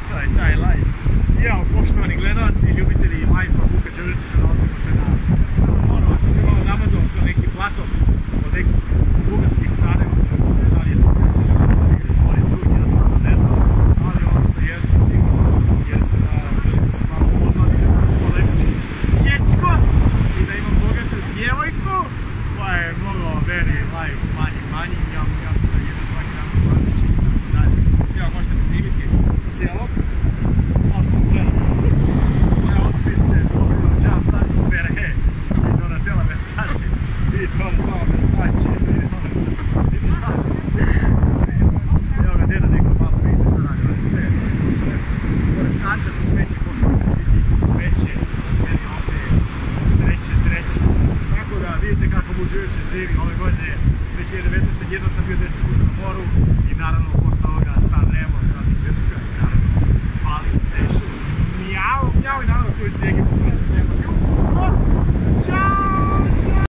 to je taj live. Jao, poštovani gledalci i ljubitelji live-a Vuka Đuričića, nalazimo se na Monovaci, se malo namazao sa nekim blatom od nekih bugarskih careva. Da li je to Bugarska ili Boris drugi, jednostavno ne znam. Ali ono što jeste sigurno jeste da želim da se malo odmah da što lepši dječko i da imam bogatu djevojku koja je mnogo very live, manji, mjau, da jedno svaki dan plaćići i tako dalje. Evo, možete me snimiti cijelog. Slabo sam gledam. Moja outfit se dobro džav stati u verhe. Vidi ona tela versače. Vidi ona samo versače. Vidi sad. Evo ga deda neko malo vidi što radi. Pored kanta tu smeće, posljedno kad svi će ići u smeće. Meni ostaje treće. Tako da vidite kako Buđeviće živi ove godine. 2019. jedno sam bio 10 puta na moru i naravno posle ovoga San Remo, zatim Grčka i naravno Bali, Sešu, mjau i naravno tu je Egiptu.